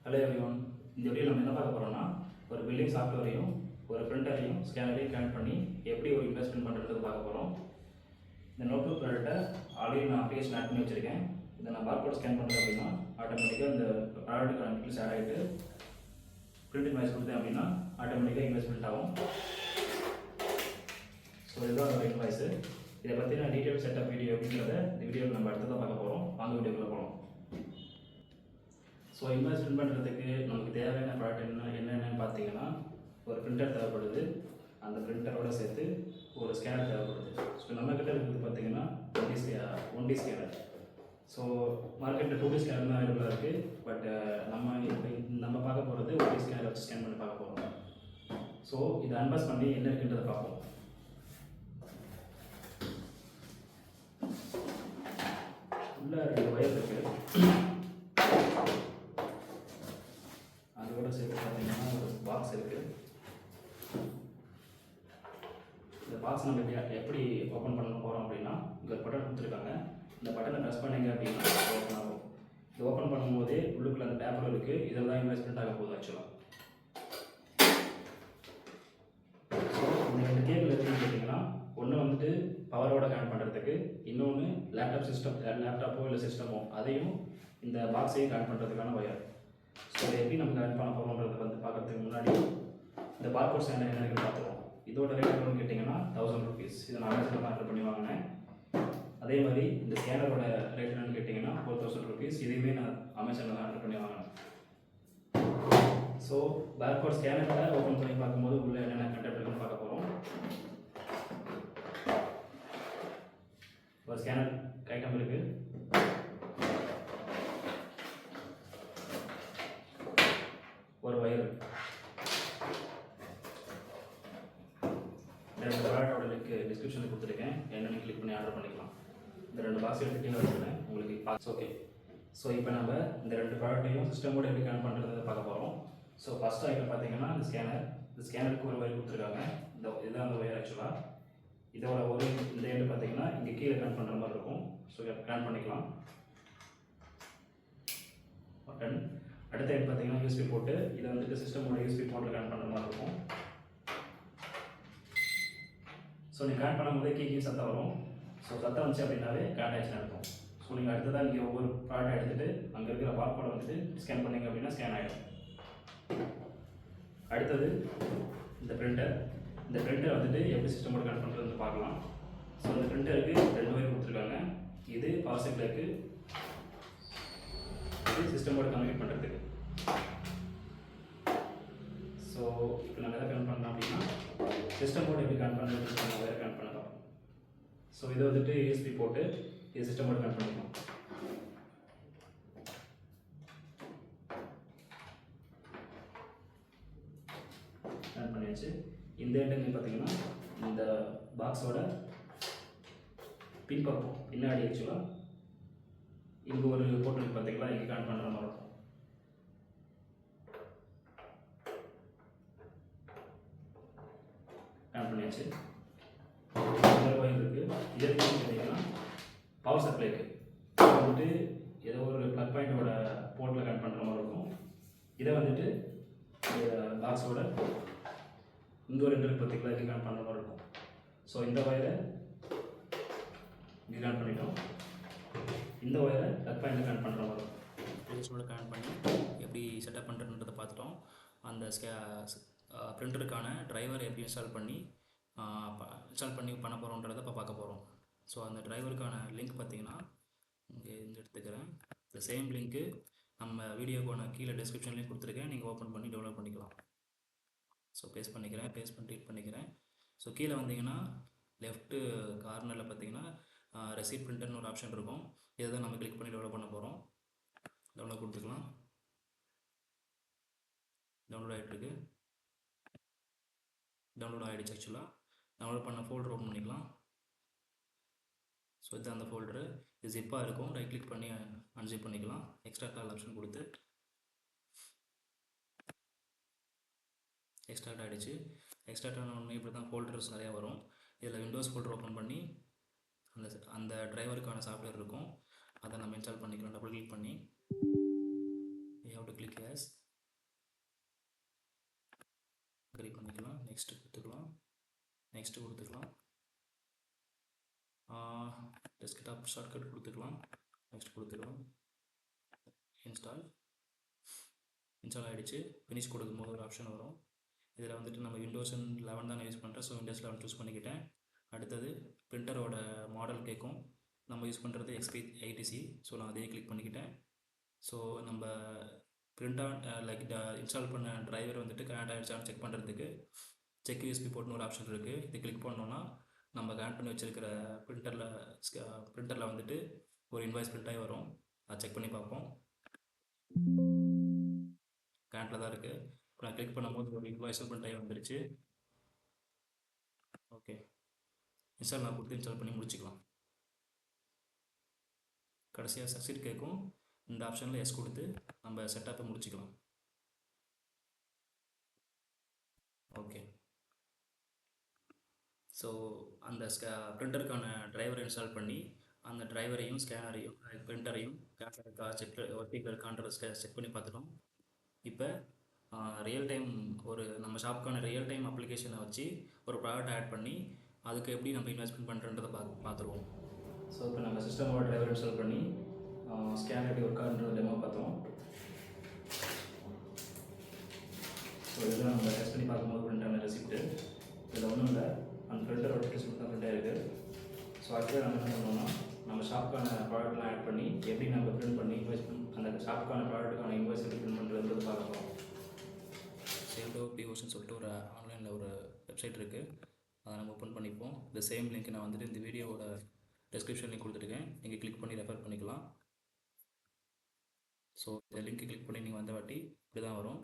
Hello everyone. இந்த வீடியோவில் நம்ம என்ன பார்க்க போகிறோம்னா, ஒரு பில்டிங் சாஃப்ட்வேரையும் ஒரு பிரிண்டரையும் ஸ்கேனரையும் கனெக்ட் பண்ணி எப்படி ஒரு இன்வெஸ்ட்மெண்ட் பண்ணுறது பார்க்க போகிறோம். இந்த நோட்புக் ப்ராடக்ட்டை ஆல்ரெடி நான் அப்ளிகேஷன் ஆட் பண்ணி வச்சுருக்கேன். இதை நான் பார்கோட் ஸ்கேன் பண்ணுறேன் அப்படின்னா ஆட்டோமேட்டிக்காக இந்த ப்ராடக்ட்டுக்கான டீட்டெயில்ஸ் ஆட் ஆகிட்டு பிரிண்ட் இன்வாய்ஸ் கொடுத்தேன் அப்படின்னா ஆட்டோமேட்டிக்காக இன்வெஸ்ட்மெண்ட் ஆகும். ஸோ இதுதான் ஒரு இன்வாய்ஸு. இதை பற்றின டீட்டெயில் செட்டப் வீடியோ அப்படிங்கிறத இந்த வீடியோவில் நம்ம அடுத்ததான் பார்க்க போகிறோம். வாங்க வீடியோக்குள்ளே போகிறோம். ஸோ இன்வெஸ்ட்மெண்ட் பண்ணுறதுக்கு நமக்கு தேவையான ப்ராடக்ட் என்னென்னு பார்த்தீங்கன்னா, ஒரு பிரிண்டர் தேவைப்படுது, அந்த பிரிண்டரோடு சேர்த்து ஒரு ஸ்கேனர் தேவைப்படுது. ஸோ நம்மக்கிட்ட இருக்கிறது பார்த்தீங்கன்னா ஒன் டி ஸ்கேனர். ஸோ மார்க்கெட்டில் 2D ஸ்கேனர் தான் அவைலபிளாக இருக்குது. பட் நம்ம பார்க்க போகிறது 1D ஸ்கேனர் வச்சு ஸ்கேன் பண்ணி பார்க்க போகிறோம். ஸோ இதை அன்பாக்ஸ் பண்ணி என்ன இருக்குன்றதை பார்ப்போம். உள்ள 2 வயர் இருக்குது. அதோட சேர்த்து பார்த்தீங்கன்னா ஒரு பாக்ஸ் இருக்குது. இந்த பாக்ஸ் நம்ம எப்படி ஓப்பன் பண்ண போகிறோம் அப்படின்னா, இங்கே ஒரு பட்டன் கொடுத்துருக்காங்க. இந்த பட்டனை ப்ரெஸ் பண்ணிங்க அப்படின்னா ஓப்பன் ஆகும். இது ஓப்பன் பண்ணும்போதே உள்ளுக்குள்ள அந்த பேப்பர் இருக்குது. இதில் தான் இன்வெஸ்ட்மெண்ட் ஆக போகுது. ஆக்சுவலாக இந்த 2 கேபிள் இருக்குன்னு கேட்டிங்கன்னா, ஒன்று வந்துட்டு பவரோட கனெக்ட் பண்ணுறதுக்கு, இன்னொன்று லேப்டாப்போ இல்லை சிஸ்டமோ அதையும் இந்த பாக்ஸையும் கனெக்ட் பண்ணுறதுக்கான வயர். ஸோ இதை எப்படி நம்ம கனெக்ட் பண்ண போகிறோன்றதை பார்க்குறதுக்கு முன்னாடி இந்த பார்கோட் ஸ்கேனர் என்ன இருக்குன்னு பார்த்துருவோம். இதோட ரேட் எவ்வளோன்னு கேட்டிங்கன்னா 1000 rupees. இதை நான் அமேசானில் ஆர்டர் பண்ணி வாங்கினேன். அதே மாதிரி இந்த ஸ்கேனரோட ரேட் என்னன்னு கேட்டிங்கன்னா 4000 rupees. இதையுமே நான் அமேசானில் தான் ஆர்டர் பண்ணி வாங்கினேன். ஸோ பார்கோட் ஸ்கேனரை ஓப்பன் பண்ணி பார்க்கும்போது உள்ள என்னென்ன கண்டெக்ட் இருக்குன்னு பார்க்க போகிறோம். ஒரு ஸ்கேனர் ஐட்டம் இருக்குது. ஒரு வயர். இந்த ப்ராடக்டோட லிங்க் டிஸ்கிரிப்ஷனில் கொடுத்துருக்கேன். என்னென்னு கிளிக் பண்ணி ஆர்டர் பண்ணிக்கலாம். இந்த 2 பாக்ஸ் எடுத்துகிட்டே வச்சுருக்கேன் உங்களுக்கு பாக்ஸ். ஓகே. ஸோ இப்போ நம்ம இந்த 2 ப்ராடக்ட்டையும் சிஸ்டமோட எப்படி கனெக்ட் பண்ணுறதை பார்க்க போகிறோம். ஸோ ஃபஸ்ட் ஐட்டம் பார்த்தீங்கன்னா இந்த ஸ்கேனர். இந்த ஸ்கேனருக்கு ஒரு வயர் கொடுத்துருக்காங்க. இதுதான் அந்த வயர். ஆக்சுவலாக இதோட ஒரு இந்த எண்டு பார்த்தீங்கன்னா இங்கே கீழே கனெக்ட் பண்ணுற மாதிரி இருக்கும். ஸோ கனெக்ட் பண்ணிக்கலாம். பட்டன். அடுத்த எண்ட் பார்த்தீங்கன்னா யூஎஸ்பி போட்டு, இதை வந்துட்டு சிஸ்டமோட யூஎஸ்பி போர்ட்டில் கனெக்ட் பண்ணுற மாதிரி இருக்கும். ஸோ நீங்கள் கனெக்ட் பண்ணும்போதே கீ சத்தம் வரும். ஸோ சத்தம் வந்துச்சு அப்படின்னாவே கனெக்ட் ஆகிடுச்சுன்னு இருக்கும். ஸோ நீங்கள் அடுத்ததாக நீங்கள் ஒவ்வொரு ப்ராடக்ட் எடுத்துகிட்டு அங்கே இருக்கிற பார்கோடை வந்துட்டு ஸ்கேன் பண்ணிங்க அப்படின்னா ஸ்கேன் ஆகிடும். அடுத்தது இந்த பிரிண்டர். இந்த பிரிண்டர் வந்துட்டு எப்படி சிஸ்டமோட கனெக்ட் பண்ணுறதுன்னு பார்க்கலாம். ஸோ இந்த பிரிண்டருக்கு 2 வயர் கொடுத்துருக்காங்க. இது பவர் சப்ளைக்கு, இது சிஸ்டமோட கம்யூனிகேட் பண்ணுறதுக்கு. ஸோ இப்போ நம்ம எதை கனெக்ட் பண்ணலாம் அப்படின்னா, சிஸ்டமோட எப்படி கனெக்ட் பண்ணுறது நம்ம வேறு கனெக்ட் பண்ணலாம். ஸோ இதை வந்துட்டு யூஎஸ்பி போட்டு இது சிஸ்டமோட கனெக்ட் பண்ணிக்கலாம். கனெக்ட் பண்ணியாச்சு. இந்த எண்டுங்க பார்த்தீங்கன்னா இந்த பாக்ஸோட பின்பக்கம் பின்னாடி ஆக்சுவலாக இங்கே ஒரு போர்ட் இருக்குது பார்த்தீங்களா, இங்கே கனெக்ட் பண்ணுற மாதிரி இருக்கும். கனெக்ட் பண்ணியாச்சு. இன்னொரு வயர் இருக்குது. இதே பார்த்தீங்கன்னா பவர் சப்ளைக்கு வந்துட்டு ஏதோ ஒரு ப்ளக் பாயிண்டோட போர்ட்டில் கனெக்ட் பண்ணுற மாதிரி இருக்கும். இதை வந்துட்டு பாக்ஸோட இங்கே ஒரு 2 பார்த்தீங்களா, இங்கே கனெக்ட் பண்ணுற மாதிரி இருக்கும். ஸோ இந்த வயரை இங்கே கனெக்ட் பண்ணிட்டோம். இந்த ஒயரை ப்ளக் பாயிண்டில் கனெக்ட் பண்ணுற மாதிரி ப்ளேஸோட கனெக்ட் பண்ணி எப்படி செட்டப் பண்ணுறதுன்றதை பார்த்துட்டோம். அந்த பிரிண்டருக்கான டிரைவர் எப்படி இன்ஸ்டால் பண்ணி பண்ண போகிறோன்றதை இப்போ பார்க்க போகிறோம். ஸோ அந்த டிரைவருக்கான லிங்க் பார்த்தீங்கன்னா இங்கே எடுத்துக்கிறேன். இந்த சேம் லிங்க்கு நம்ம வீடியோக்கான கீழே டிஸ்கிரிப்ஷன்லேயும் கொடுத்துருக்கேன். நீங்கள் ஓப்பன் பண்ணி டவுன்லோட் பண்ணிக்கலாம். ஸோ பேஸ்ட் பண்ணிக்கிறேன். ஸோ கீழே வந்தீங்கன்னா லெஃப்ட்டு கார்னரில் பார்த்தீங்கன்னா ரெசிப்ட் பிரிண்டர்னு ஒரு ஆப்ஷன் இருக்கும். இதை தான் நம்ம கிளிக் பண்ணி டெவலப் பண்ண போகிறோம். டவுன்லோட் கொடுத்துக்கலாம். டவுன்லோட் ஆகிட்டுருக்கு. டவுன்லோட் ஆகிடுச்சு. ஆக்சுவலாக டவுன்லோட் பண்ண ஃபோல்டர் ஓப்பன் பண்ணிக்கலாம். ஸோ இது அந்த ஃபோல்டரு. இது ஜிப்பாக இருக்கும். ரைட் கிளிக் பண்ணி அன்ஜிப் பண்ணிக்கலாம். எக்ஸ்ட்ராக்ட் ஆல் ஆப்ஷன் கொடுத்து எக்ஸ்ட்ராக்ட் ஆகிடுச்சு. எக்ஸ்ட்ராக்ட் ஆன ஒன்று இப்படி தான் ஃபோல்டர்ஸ் நிறையா வரும். இதில் விண்டோஸ் ஃபோல்டர் ஓப்பன் பண்ணி அந்த டிரைவருக்கான சாஃப்ட்வேர் இருக்கும். அதை நம்ம இன்ஸ்டால் பண்ணிக்கலாம். டபுள் கிளிக் பண்ணி you have to click yes. Shortcut கொடுத்துக்கலாம். நெக்ஸ்ட் கொடுத்துக்கலாம். இன்ஸ்டால் ஆகிடுச்சு. ஃபினிஷ் கொடுக்கும்போது ஒரு ஆப்ஷன் வரும். இதில் வந்துட்டு நம்ம விண்டோஸ் 11 தான் யூஸ் பண்ணுறேன். ஸோ விண்டோஸ் 11 சூஸ் பண்ணிக்கிட்டேன். அடுத்தது பிரிண்டரோட மாடல் கேட்கும். நம்ம யூஸ் பண்ணுறது XP80C. ஸோ நான் அதையே கிளிக் பண்ணிக்கிட்டேன். ஸோ நம்ம இன்ஸ்டால் பண்ண டிரைவர் வந்துட்டு கனெக்ட் ஆகிடுச்சான்னு செக் பண்ணுறதுக்கு செக் யூஎஸ்பி போர்ட்னு ஒரு ஆப்ஷன் இருக்குது. இது கிளிக் பண்ணோன்னா நம்ம கனெக்ட் பண்ணி வச்சுருக்கிற பிரிண்டரில் வந்துட்டு ஒரு இன்வாய்ஸ் பிரிண்ட் ஆகி வரும். அதை செக் பண்ணி பார்ப்போம். கனெக்டில் தான் இருக்குது. இப்போ நான் கிளிக் பண்ணும்போது ஒரு இன்வாய்ஸும் பிரிண்ட் ஆகி வந்துருச்சு. ஓகே, இன்ஸ்டால் நான் கொடுத்து இன்ஸ்டால் பண்ணி முடிச்சுக்கலாம். கடைசியாக சக்சீட் கேட்கும். இந்த ஆப்ஷனில் எஸ் கொடுத்து நம்ம செட்டப்பை முடிச்சுக்கலாம். ஓகே, ஸோ அந்த பிரிண்டருக்கான டிரைவரை இன்ஸ்டால் பண்ணி அந்த டிரைவரையும் ஸ்கேனரையும் பிரிண்டரையும் ஒர்க்கிங் இருக்கான்ற செக் பண்ணி பார்த்துட்டோம். இப்போ ரியல் டைம் நம்ம ஷாப்புக்கான ரியல் டைம் அப்ளிகேஷனை வச்சு ஒரு ப்ராடக்ட் ஆட் பண்ணி அதுக்கு எப்படி நம்ம இன்வெஸ்ட்மெண்ட் பண்ணுறன்றதை பார்த்துருவோம். ஸோ இப்போ நம்ம சிஸ்டமோட டிரைவர் இன்ஸ்டால் பண்ணி ஸ்கேன் எப்படி ஒர்க் ஆகுன்ற டெமோ பார்த்தோம். ஸோ இதெல்லாம் நம்ம டெஸ்ட் பண்ணி பார்க்கும்போது பிரிண்டான ரெசிப்ட்டு. இதில் ஒன்றும் இல்லை, அந்த பிரிண்டரோட ரெசிப்ட் தான் பிரிண்ட் ஆகிருக்கு. ஸோ அடுத்து நம்ம என்ன பண்ணோம்னா நம்ம ஷாப்புக்கான ப்ராடக்ட்லாம் ஆட் பண்ணி எப்படி நம்ம பிரிண்ட் பண்ணி அந்த ஷாப்புக்கான ப்ராடக்ட்டுக்கான இன்வாய்ஸ் எப்படி பிரிண்ட் பண்ணுறது பார்க்கலாம். சேல்டோ பிஓஸ்ன்னு சொல்லிட்டு ஒரு ஆன்லைனில் ஒரு வெப்சைட் இருக்குது. அதை நம்ம ஓப்பன் பண்ணிப்போம். இந்த சேம் லிங்க் நான் வந்துட்டு இந்த வீடியோவோட டிஸ்கிரிப்ஷன் லிங்க் கொடுத்துருக்கேன். நீங்கள் கிளிக் பண்ணி ரெஃபர் பண்ணிக்கலாம். ஸோ இந்த லிங்க் கிளிக் பண்ணி நீங்கள் வந்த வாட்டி இப்படி தான் வரும்.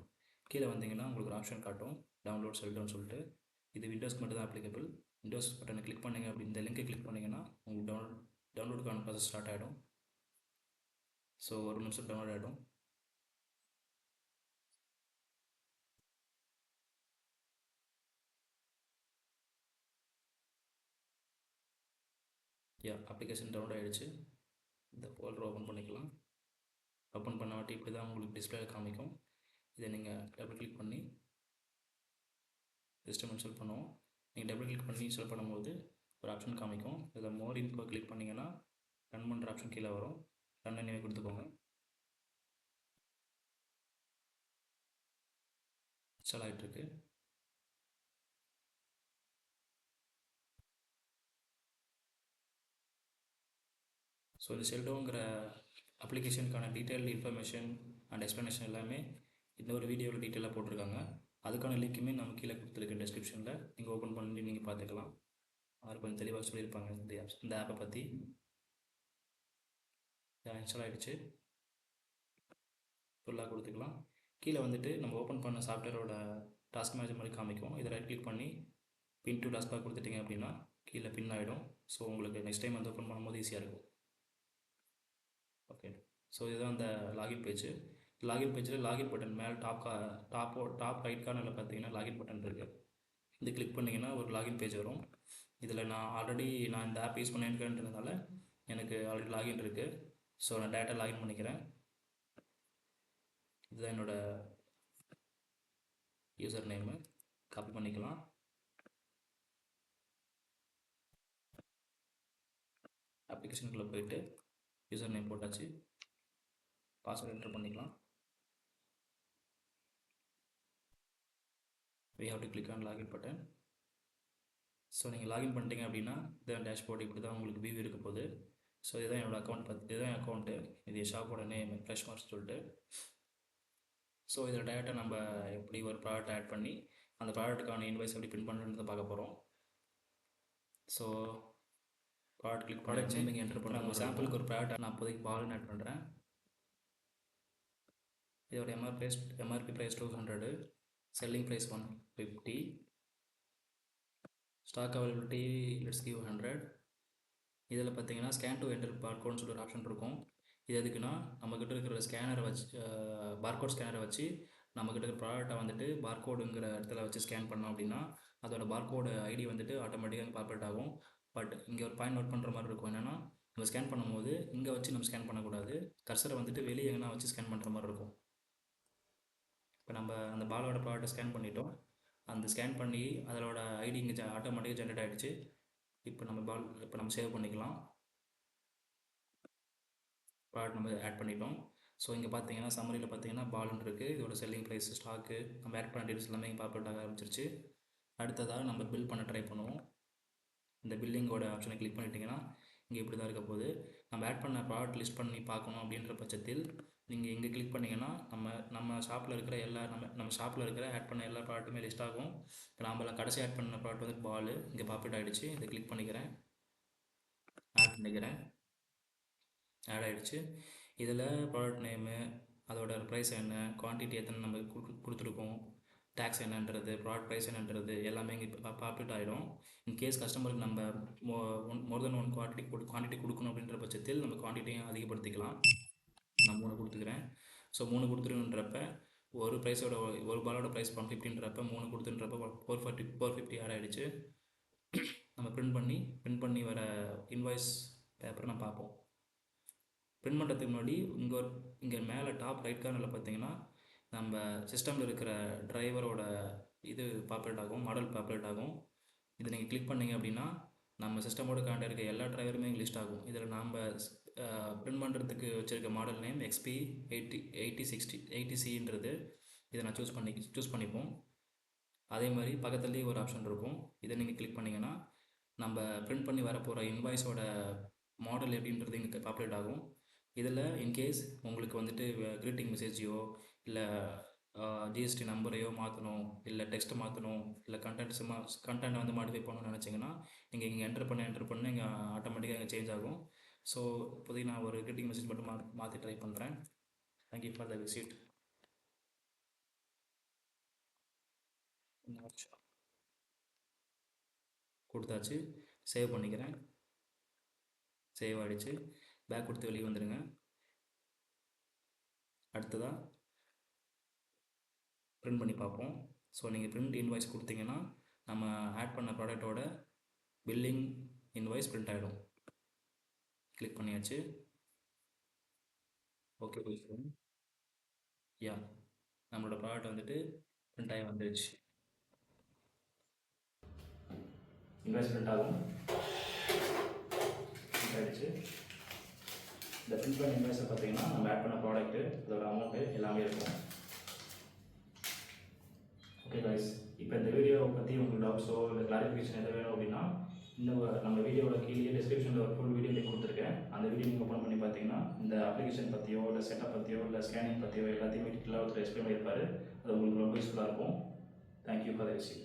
கீழே வந்தீங்கன்னா உங்களுக்கு ஒரு ஆப்ஷன் காட்டும், டவுன்லோட் செல்டோன்னு சொல்லிட்டு. இது விண்டோஸ்க்கு மட்டும் தான் அப்ளிகபிள். விண்டோஸ் பட்டனை கிளிக் பண்ணிங்க அப்படி இந்த லிங்க்கை கிளிக் பண்ணிங்கன்னா உங்களுக்கு டவுன்லோடுக்கான ப்ராசஸ் ஸ்டார்ட் ஆகிடும். ஸோ ஒரு நிமிஷம் டவுன்லோட் ஆகிடும். அப்ளிகேஷன் டவுன்லோட் ஆகிடுச்சு. இந்த ஃபோல்டர் ஓப்பன் பண்ணிக்கலாம். ஓப்பன் பண்ண வாட்டி இப்படி தான் உங்களுக்கு டிஸ்பிளேல காமிக்கும். இதை நீங்கள் டபுள் கிளிக் பண்ணி சிஸ்டம் இன்ஸ்டால் பண்ணுவோம். நீங்கள் டபுள் கிளிக் பண்ணி இன்ஸ்டால் பண்ணும்போது ஒரு ஆப்ஷன் காமிக்கும். இதில் மோர் இன்ஃபோ கிளிக் பண்ணிங்கன்னா ரன் பண்ணுற ஆப்ஷன் கீழே வரும். ரன் பண்ணி கொடுத்துக்கோங்க. இன்ஸ்டால் ஆகிட்டுருக்கு. ஸோ இந்த ஷெல்டோங்கிற அப்ளிகேஷனுக்கான டீட்டெயில் இன்ஃபர்மேஷன் அண்ட் எக்ஸ்ப்ளனேஷன் எல்லாமே இந்த ஒரு வீடியோவில் டீட்டெயிலாக போட்டிருக்காங்க. அதுக்கான லிங்க்குமே நம்ம கீழே கொடுத்துருக்கேன் டிஸ்கிரிப்ஷனில். நீங்கள் ஓப்பன் பண்ணி நீங்கள் பார்த்துக்கலாம். அது கொஞ்சம் தெளிவாக சொல்லியிருப்பாங்க இந்த ஆப்பை பற்றி. இன்ஸ்டால் ஆகிடுச்சு. ஃபுல்லாக கொடுத்துக்கலாம். கீழே வந்துட்டு நம்ம ஓப்பன் பண்ண சாஃப்ட்வேரோட டாஸ்க் மேனேஜர் மாதிரி காமிக்கும். இதை ரைட் கிளிக் பண்ணி பின் டு டாஸ்க்காக கொடுத்துட்டிங்க அப்படின்னா கீழே பின் ஆகிடும். ஸோ உங்களுக்கு நெக்ஸ்ட் டைம் வந்து ஓப்பன் பண்ணும்போது ஈஸியாக இருக்கும். ஓகே, ஸோ இதுதான் அந்த லாகின் பேஜ். லாகின் பேஜில் லாகின் பட்டன் மேலே டாப் ரைட் கார்னரில் பார்த்தீங்கன்னா லாகின் பட்டன் இருக்குது. இது கிளிக் பண்ணிங்கன்னா ஒரு லாகின் பேஜ் வரும். இதில் நான் இந்த ஆப் யூஸ் பண்ணியிருக்கேன்றதுனால எனக்கு ஆல்ரெடி லாகின் இருக்குது. ஸோ நான் டேரெக்டாக லாகின் பண்ணிக்கிறேன். இதுதான் என்னோடய யூசர் நேமு. காப்பி பண்ணிக்கலாம். அப்ளிகேஷனுக்குள்ளே போயிட்டு யூசர் நேம் போட்டாச்சு. பாஸ்வேர்டு என்டர் பண்ணிக்கலாம். we have to click on login button. So நீங்கள் லாகின் பண்ணிட்டீங்க அப்படின்னா இதுதான் டேஷ்போர்டு. இப்படி தான் உங்களுக்கு வியூ இருக்க போகுது. ஸோ இதுதான் என்னோடய இதுதான் அக்கௌண்ட்டு. இது ஷாப்போட நேம் ஃப்ரெஷ் மார்க்ஸ் சொல்லிட்டு. ஸோ இதில் டேரெக்டாக நம்ம எப்படி ஒரு ப்ராடக்ட் ஆட் பண்ணி அந்த ப்ராடக்ட்டுக்கான இன்வாய்ஸ் எப்படி பிரிண்ட் பண்ணுறதை பார்க்க போகிறோம். ஸோ ப்ராடக்ட் நேம் என்டர் பண்ணுறோம். நம்ம சாம்பிளுக்கு ஒரு ப்ராடக்ட் நான் இப்போதைக்கு பால்னு ஆட் பண்ணுறேன். இதோட MRP price 200, selling price 150, stock availability let's give 100. இதில் பார்த்தீங்கன்னா ஸ்கேன் டு என்டர் பார்கோட்னு சொல்லி ஒரு ஆப்ஷன் இருக்கும். இது எதுக்குன்னா நம்மக்கிட்ட இருக்கிற பார்கோட் ஸ்கேனரை வச்சு நம்மக்கிட்ட இருக்கிற ப்ராடக்டை வந்துட்டு பார்கோடுங்கிற இடத்துல வச்சு ஸ்கேன் பண்ணோம் அப்படின்னா அதோட பார்கோடு ஐடி வந்துட்டு ஆட்டோமேட்டிக்காக கால்குலேட் ஆகும். பட் இங்கே ஒரு பாயிண்ட் நோட் பண்ணுற மாதிரி இருக்கும். என்னென்னா நம்ம ஸ்கேன் பண்ணும்போது இங்கே வச்சு நம்ம ஸ்கேன் பண்ணக்கூடாது. கர்சரை வந்துட்டு வெளியே எங்கன்னா வச்சு ஸ்கேன் பண்ணுற மாதிரி இருக்கும். இப்போ நம்ம அந்த பாலோட ப்ராடக்ட்டை ஸ்கேன் பண்ணிட்டோம். அந்த ஸ்கேன் பண்ணி அதோட ஐடி இங்கே ஆட்டோமேட்டிக்காக ஜென்ரேட் ஆகிடுச்சு. இப்போ நம்ம சேவ் பண்ணிக்கலாம். ப்ராடக்ட் நம்ம ஆட் பண்ணிட்டோம். ஸோ இங்கே பார்த்தீங்கன்னா சம்மரியில் பார்த்தீங்கன்னா பால்னு இருக்குது. இதோட செல்லிங் ப்ரைஸ், ஸ்டாக்கு, நம்ம ஆட் பண்ண டீட்டெயில்ஸ் எல்லாமே இங்கே பாப்பட் ஆக ஆரம்பிச்சிருச்சு. அடுத்ததாக நம்ம பில் பண்ண ட்ரை பண்ணுவோம். இந்த பில்லிங்கோட ஆப்ஷனை கிளிக் பண்ணிட்டீங்கன்னா இங்கே இப்படி தான் இருக்க போகுது. நம்ம ஆட் பண்ண ப்ராடக்ட் லிஸ்ட் பண்ணி பார்க்கணும் அப்படின்ற பட்சத்தில் நீங்கள் இங்கே கிளிக் பண்ணிங்கன்னா நம்ம ஷாப்பில் இருக்கிற நம்ம ஷாப்பில் இருக்கிற ஆட் பண்ண எல்லா ப்ராடக்ட்டுமே லிஸ்ட் ஆகும். இப்போ நம்மள கடைசி ஆட் பண்ண ப்ராடக்ட் வந்து பால் இங்கே பாப்பட் ஆகிடுச்சு. இதை கிளிக் பண்ணிக்கிறேன், ஆட் பண்ணிக்கிறேன், ஆட் ஆகிடுச்சு. இதில் ப்ராடக்ட் நேமு, அதோட ப்ரைஸ் என்ன, குவான்டிட்டி எத்தனை நம்ம கொடுத்துருக்கோம், டேக்ஸ் என்னன்றது, ப்ராடக்ட் ப்ரைஸ் என்னன்றது எல்லாமே இங்கே பாப்புலேட் ஆகிடும். இன்கேஸ் கஸ்டமருக்கு நம்ம மோர் தென் 1 குவான்டிட்டி கொடுக்கணும் அப்படின்ற பட்சத்தில் நம்ம குவான்டிட்டியும் அதிகப்படுத்திக்கலாம். நான் 3 கொடுத்துக்கிறேன். ஸோ 3 கொடுத்துருன்றப்ப ஒரு ப்ரைஸோட ஒரு பாலோட ப்ரைஸ் 150ன்றப்ப 3 கொடுத்துன்றப்ப 450 ஆட் ஆகிடுச்சு. நம்ம பிரிண்ட் பண்ணி வர இன்வாய்ஸ் பேப்பரை நம்ம பார்ப்போம். பிரிண்ட் பண்ணுறதுக்கு முன்னாடி இங்கே மேலே டாப் ரைட் கார்னரில் பார்த்தீங்கன்னா நம்ம சிஸ்டமில் இருக்கிற டிரைவரோட இது பாப்புலேட் ஆகும், மாடல் பாப்புலேட் ஆகும். இதை நீங்கள் கிளிக் பண்ணிங்க அப்படின்னா நம்ம சிஸ்டமோட கனெக்ட் இருக்க எல்லா டிரைவருமே லிஸ்ட் ஆகும். இதில் நாம் பிரிண்ட் பண்ணுறதுக்கு வச்சுருக்க மாடல் நேம் XP 8060 இதை நான் சூஸ் பண்ணிப்போம். அதே மாதிரி பக்கத்துலேயே ஒரு ஆப்ஷன் இருக்கும். இதை நீங்கள் கிளிக் பண்ணிங்கன்னா நம்ம பிரிண்ட் பண்ணி வரப்போகிற இன்வாய்ஸோட மாடல் எப்படின்றது இங்கே பாப்புலேட் ஆகும். இதில் இன்கேஸ் உங்களுக்கு வந்துட்டு க்ரீட்டிங் மெசேஜையோ இல்லை ஜிஎஸ்டி நம்பரையோ மாற்றணும், இல்லை டெக்ஸ்ட்டை மாற்றணும், இல்லை கண்டென்ட் வந்து மாடிஃபை பண்ணணும்னு நினச்சிங்கன்னா நீங்கள் இங்கே என்ட்ரு பண்ண இங்கே ஆட்டோமேட்டிக்காக இங்கே சேஞ்ச் ஆகும். ஸோ இப்போதைக்கு நான் ஒரு க்ரீட்டிங் மெசேஜ் மட்டும் மாற்றி ட்ரை பண்ணுறேன். Thank you for the visit. கொடுத்தாச்சு, சேவ் பண்ணிக்கிறேன். சேவ் ஆகிடுச்சு. பேக் கொடுத்து வெளியே வந்துடுங்க. அடுத்ததாக பிரிண்ட் பண்ணி பார்ப்போம். ஸோ நீங்கள் பிரிண்ட் இன்வாய்ஸ் கொடுத்தீங்கன்னா நம்ம ஆட் பண்ண ப்ராடக்டோட பில்லிங் இன்வாய்ஸ் பிரிண்ட் ஆகிடும். கிளிக் பண்ணியாச்சு, ஓகே போயிடுச்சு. யா, நம்மளோட ப்ராடக்ட் வந்துட்டு பிரிண்ட் ஆகி வந்துடுச்சு. இன்வாய்ஸ் பிரிண்ட் ஆகும், பிரிண்ட் ஆகிடுச்சு. இந்த பிரிண்ட் பண்ண இன்வாய்ஸை பார்த்தீங்கன்னா நம்ம ஆட் பண்ண ப்ராடக்ட்டு, அதோட அமௌண்ட்டு எல்லாமே இருக்கும். ஓகே கைஸ், இப்போ இந்த வீடியோவை பற்றி உங்களுக்கு டவுட்ஸோ இல்லை கிளாரிஃபிகேஷன் எதாவது வேணும் அப்படின்னா நம்ம வீடியோவோட கீழே டிஸ்கிரிப்ஷனில் ஒரு ஃபுல் வீடியோ லிங்க் கொடுத்துருக்கேன். அந்த வீடியோ நீங்கள் ஓப்பன் பண்ணி பார்த்தீங்கன்னா இந்த அப்ளிகேஷன் பற்றியோ இல்லை செட்டப் பற்றியோ இல்லை ஸ்கேனிங் பற்றியோ எல்லாத்தையுமே டீட்டெயிலாக ஒருத்தர் எக்ஸ்பிளைன் பண்ணியிருப்பார். அது உங்களுக்கு ரொம்ப யூஸ்ஃபுல்லாக இருக்கும். Thank you for the visit.